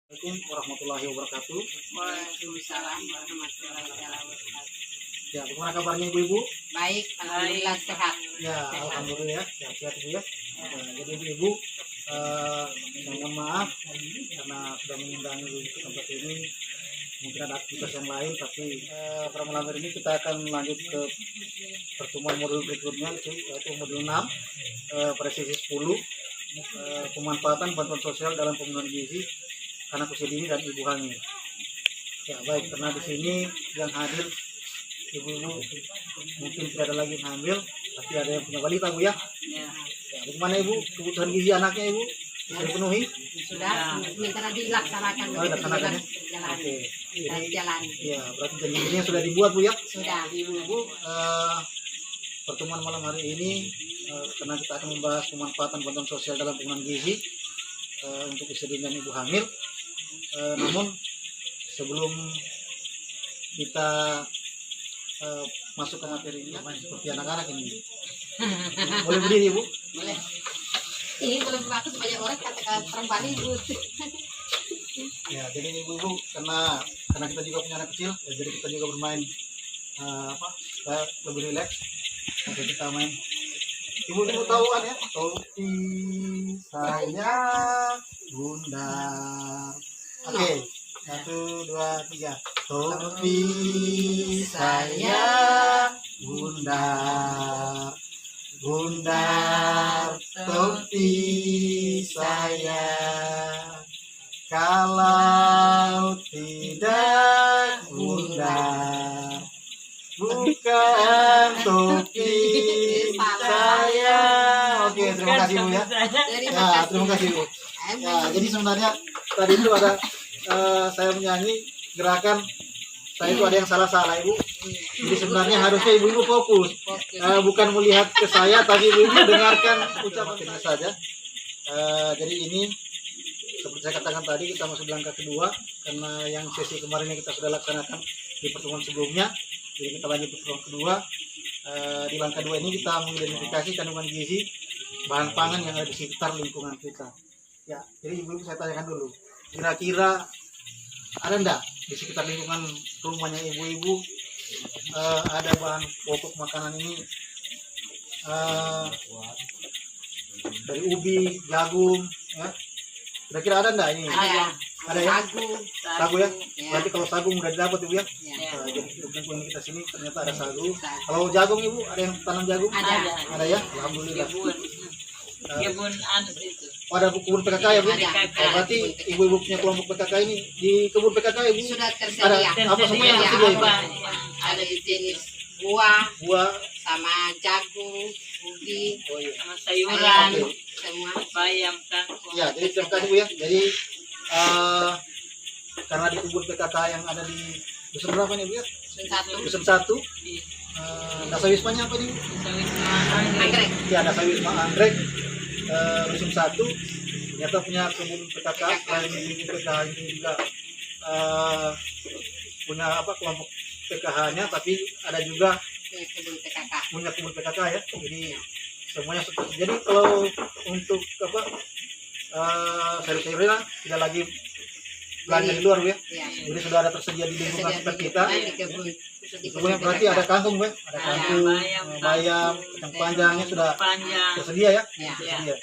Assalamualaikum warahmatullahi wabarakatuh. Waalaikumsalam warahmatullahi wabarakatuh. Ya, bagaimana kabarnya ibu-ibu? Baik, alhamdulillah sehat. Ya, alhamdulillah sehat-sehat ibu ya. Jadi ibu-ibu, mohon maaf karena sudah mengundang ibu ke tempat ini. Mungkin ada aktivitas yang lain, tapi pada malam hari ini kita akan lanjut ke pertemuan modul berikutnya, yaitu modul 6 pada sesi 10, pemanfaatan bantuan sosial dalam pemenuhan gizi anak usia dini dan ibu hamil. Ya baik, karena di sini yang hadir ibu-ibu mungkin tidak ada lagi yang hamil, tapi ada yang punya balita bu ya. Ya, Bagaimana ibu kebutuhan gizi anaknya ibu sudah dipenuhi? sudah sementara dilaksanakan. Oh, dilaksanakan ya? Jalan. Oke. Dan jalan. Ya berarti janji-janjinya sudah dibuat bu ya. Sudah. Ibu-ibu, pertemuan malam hari ini karena kita akan membahas pemanfaatan bantuan sosial dalam pemenuhan gizi untuk istri dan ibu hamil. Namun sebelum kita masuk ke materinya seperti anak-anak ini, boleh berdiri ibu? Boleh. Ini belum bagus, banyak orang katakan perempuan ibu. Ya, jadi ibu-ibu karena kita juga punya anak kecil, ya, jadi kita juga bermain supaya lebih rileks. Oke, kita main. Ibu-ibu tahu kan ya? Topi saya bunda. Oke, 1, 2, 3. Topi saya bundar, bundar topi saya. Kalau tidak bundar, bukan topi saya. Oke, terima kasih bu ya. Ya, terima kasih bu. Ya, jadi sebenarnya tadi itu ada saya menyanyi gerakan saya itu ada yang salah-salah ibu. Jadi sebenarnya harusnya ibu-ibu fokus, bukan melihat ke saya, tapi ibu-ibu dengarkan ucapannya saja. Jadi ini seperti saya katakan tadi, kita masuk di langkah kedua karena yang sesi kemarin kita sudah laksanakan di pertemuan sebelumnya. Jadi kita lanjut ke pertemuan kedua. Di langkah 2 ini kita mengidentifikasi kandungan gizi bahan pangan yang ada di sekitar lingkungan kita. Ya, jadi ibu-ibu saya tanyakan dulu, kira-kira ada enggak di sekitar lingkungan rumahnya ibu-ibu ada bahan pokok makanan ini dari ubi, jagung, ya? Kira-kira ada enggak ini? Ada ya? Sagu ya? Berarti kalau sagu mudah didapat ibu ya? Jadi lingkungan kita sini ternyata ada sagu. Kalau jagung ibu, ada yang tanam jagung? Ada ya? Alhamdulillah. Kebun anu itu. Oh, ada kebun PKK ya bu? Oh, berarti ibu-ibu punya kelompok PKK ini di kebun PKK ibu? Sudah tersedia. Ada apa semua yang tersedia ibu? Ada jenis buah, Buah, sama jagung, ubi, oh iya. Sama sayuran, Oke. semua. bayam, kangkung. Ya, jadi terima kasih bu ya. Jadi karena di kebun PKK yang ada di dusun berapa nih bu ya? Dusun 1. Dasar wismanya apa nih? Anggrek. Ya, Dasar Wisma Anggrek, dusun 1. Ternyata punya kebun PKK. Selain di PKK ini juga punya kelompok PKH-nya, tapi ada juga Kebun PKK. punya kebun PKK ya. Jadi semuanya seperti. Jadi kalau untuk sayur-sayurnya tidak lagi belanja di luar bu ya. Ya. Jadi sudah ada tersedia di lingkungan sekitar kita. Di kebun. Di kebunnya berarti ada kangkung bu ya. Ada kangkung, bayam, kacang panjangnya sudah Panjang. tersedia ya. Ya. Tersedia.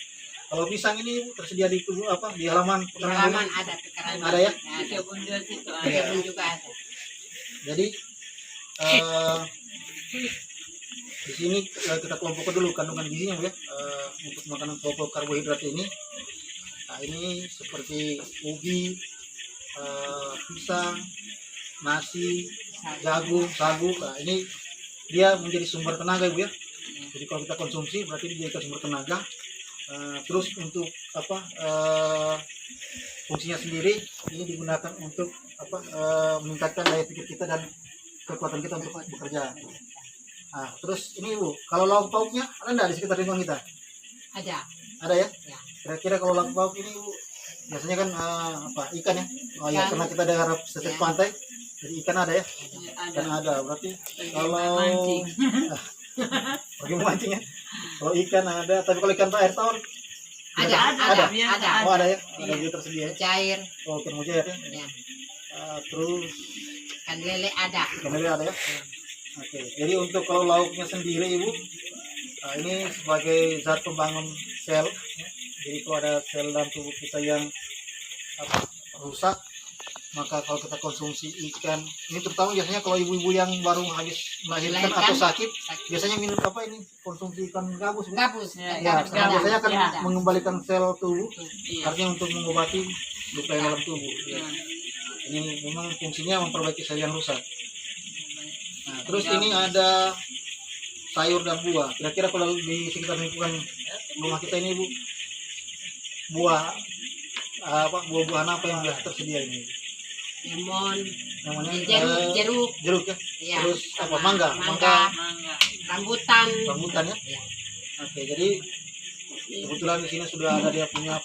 Kalau pisang ini tersedia di kebun di halaman Di pekarangan halaman rumah? ada sekarang. Ada ya? Di Ada. kebun di situ Di ada. kebun juga ada. Jadi di sini kita kelompokkan dulu kandungan gizinya bu ya. Untuk makanan pokok karbohidrat ini. Nah ini seperti ubi, pisang, nasi, jagung, sagu. Nah ini dia menjadi sumber tenaga bu ya. Jadi kalau kita konsumsi berarti dia jadi sumber tenaga. Terus untuk fungsinya sendiri ini digunakan untuk meningkatkan daya pikir kita dan kekuatan kita untuk bekerja. Nah, terus ini bu, kalau lauk pauknya ada nggak di sekitar lingkungan kita? Ada. Ada ya? Ya. Kira-kira kalau lauk pauk ini bu, biasanya kan ikan ya? Oh ya, Ikan. karena kita daerah pesisir Ya. pantai, jadi ikan ada ya? Ada. Ikan ada, berarti kalau Mancing. bagi memancing ya. Kalau ikan ada, tapi kalau ikan air tawar Ada. Oh ada ya, ada juga tersedia ya. Cair. Oh termoja ya. Ya. Terus Kan lele ada. kemudian ada ya. Oke, jadi untuk kalau lauknya sendiri ibu, ini sebagai zat pembangun sel. Ya. Jadi kalau ada sel dalam tubuh kita yang rusak, maka kalau kita konsumsi ikan, ini terutama biasanya kalau ibu-ibu yang baru habis melahirkan atau sakit, biasanya minum apa ini, konsumsi ikan gabus. Bu. Gabus. Ya, Gabus karena ada. biasanya akan Ya, ada. mengembalikan sel tubuh, Iya. artinya untuk mengobati luka yang dalam tubuh. Ya. Iya. Ini memang fungsinya memperbaiki sel yang rusak. Nah, terus ini ada sayur dan buah. Kira-kira kalau di sekitar lingkungan rumah kita ini Bu, buah buah-buahan apa yang biasa tersedia ini? Lemon, Namanya jeruk. jeruk ya. Ya. Terus apa? Mangga. Mangga. Rambutan. Rambutan ya. Ya. Oke, jadi kebetulan di sini sudah ada dia punya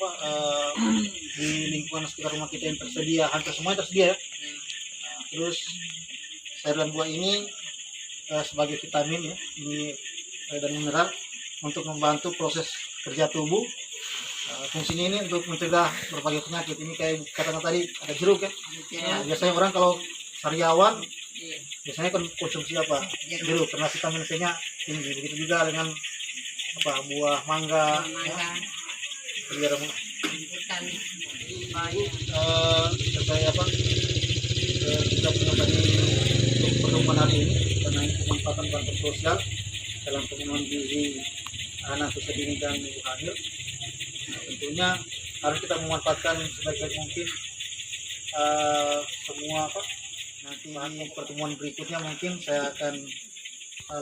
di lingkungan sekitar rumah kita yang tersedia, hampir semuanya tersedia ya. Terus sayur dan buah ini sebagai vitamin ya, ini dan mineral untuk membantu proses kerja tubuh. Fungsinya ini untuk mencegah berbagai penyakit. Ini kayak katakan tadi ada jeruk ya. Nah, biasanya orang kalau sariawan biasanya kan konsumsi apa? Jeruk karena vitamin C-nya tinggi. Begitu juga dengan buah mangga. Ya. Biar Rambutan. saya kita punya tadi untuk pertemuan hari ini karena ini pemanfaatan bantuan sosial dalam pemenuhan gizi anak usia dini dan ibu hamil. Nah, tentunya harus kita memanfaatkan sebaik mungkin semua nanti pertemuan berikutnya mungkin saya akan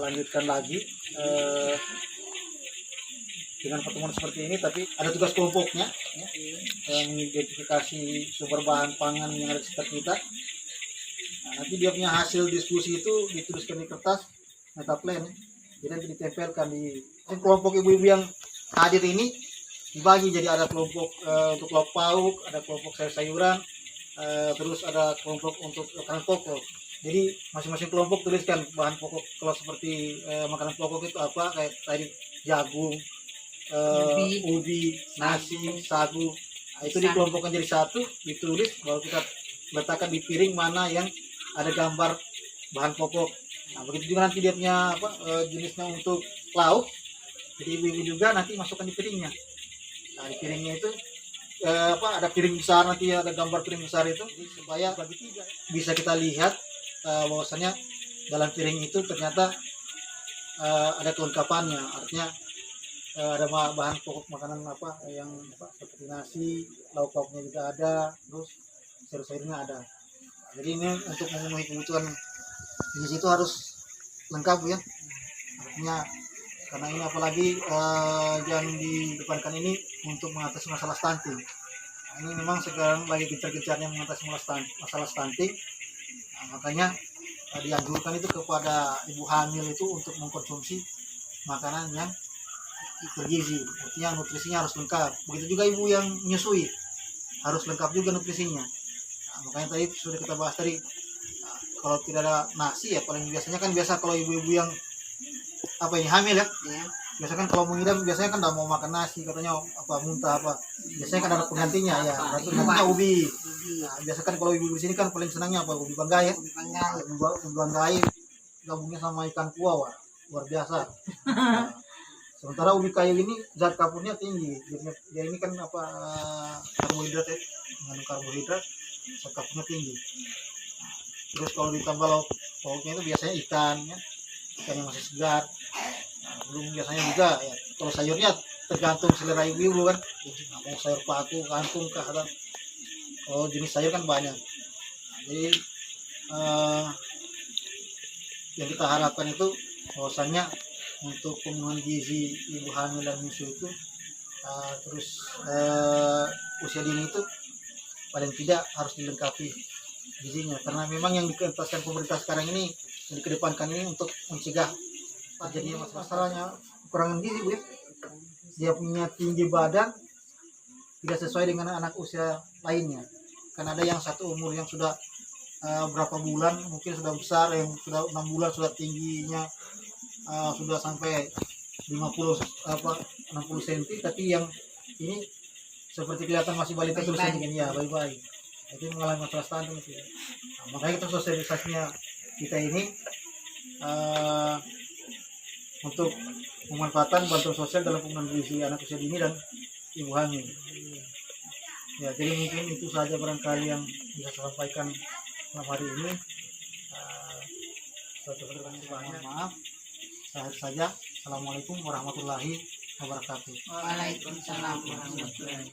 lanjutkan lagi dengan pertemuan seperti ini, tapi ada tugas kelompoknya ya, mengidentifikasi sumber bahan pangan yang ada di sekitar kita. Nah, nanti dia punya hasil diskusi itu dituliskan di kertas metaplan ya. Jadi nanti ditempelkan di kelompok ibu-ibu yang hadir ini, dibagi jadi ada kelompok untuk lauk pauk, ada kelompok sayur-sayuran, terus ada kelompok untuk makanan pokok. Jadi masing-masing kelompok tuliskan bahan pokok. Kalau seperti makanan pokok itu apa, kayak tadi jagung, ubi, nasi, sagu. Nah, itu dikelompokkan jadi satu, ditulis, baru kita letakkan di piring mana yang ada gambar bahan pokok. Nah, begitu juga nanti dia punya jenisnya untuk lauk. Jadi ibu-ibu juga nanti masukkan di piringnya. Nah, di piringnya itu ada piring besar, nanti ada gambar piring besar itu, supaya bagi tiga bisa kita lihat bahwasannya dalam piring itu ternyata ada kelengkapannya, artinya ada bahan pokok makanan yang seperti nasi, lauk pauknya juga ada, terus sayur-sayurnya ada. Jadi ini untuk memenuhi kebutuhan gizi itu harus lengkap ya, artinya karena ini apalagi yang didepankan ini untuk mengatasi masalah stunting. Nah, ini memang sekarang lagi gencar-gencarnya mengatasi masalah stunting. Nah, makanya dianjurkan itu kepada ibu hamil itu untuk mengkonsumsi makanan yang bergizi, artinya nutrisinya harus lengkap. Begitu juga ibu yang menyusui harus lengkap juga nutrisinya. Nah, makanya tadi sudah kita bahas tadi, kalau tidak ada nasi ya paling biasanya kan kalau ibu-ibu yang hamil ya, biasanya kan kalau mengidam biasanya kan tidak mau makan nasi, katanya muntah biasanya kan ada penggantinya ya, berarti penggantinya ubi. Nah, biasa kan kalau ibu di sini kan paling senangnya ubi banggai ya, ubi banggai gabungnya sama ikan kuah, luar biasa. Nah, sementara ubi kayu ini zat kapurnya tinggi, dia ini kan karbohidrat ya, mengandung karbohidrat, zat kapurnya tinggi. Nah, terus kalau ditambah lauk pauknya itu biasanya ikan yang masih segar. Nah, belum biasanya juga ya, kalau sayurnya tergantung selera ibu kan, mau sayur paku, kangkung atau jenis sayur kan banyak. Nah, jadi yang kita harapkan itu bahwasannya untuk pemenuhan gizi ibu hamil dan menyusui itu terus usia dini itu paling tidak harus dilengkapi gizinya, karena memang yang diketaskan pemerintah sekarang ini yang dikedepankan ini untuk mencegah terjadinya masalahnya kekurangan gizi Bu. Dia punya tinggi badan tidak sesuai dengan anak usia lainnya, kan ada yang satu umur yang sudah berapa bulan mungkin sudah besar, yang sudah 6 bulan sudah tingginya sudah sampai 60 cm, tapi yang ini seperti kelihatan masih balita tulisan ini ya baik-baik. Itu mengalami masalah stunting itu. Nah, makanya kita sosialisasinya kita ini untuk pemanfaatan bantuan sosial dalam penggunaan gizi anak usia dini dan ibu hamil. Ya, jadi mungkin itu saja barangkali yang bisa saya sampaikan malam hari ini. Maaf, saya saja. Assalamualaikum warahmatullahi wabarakatuh. Waalaikumsalam warahmatullahi wabarakatuh.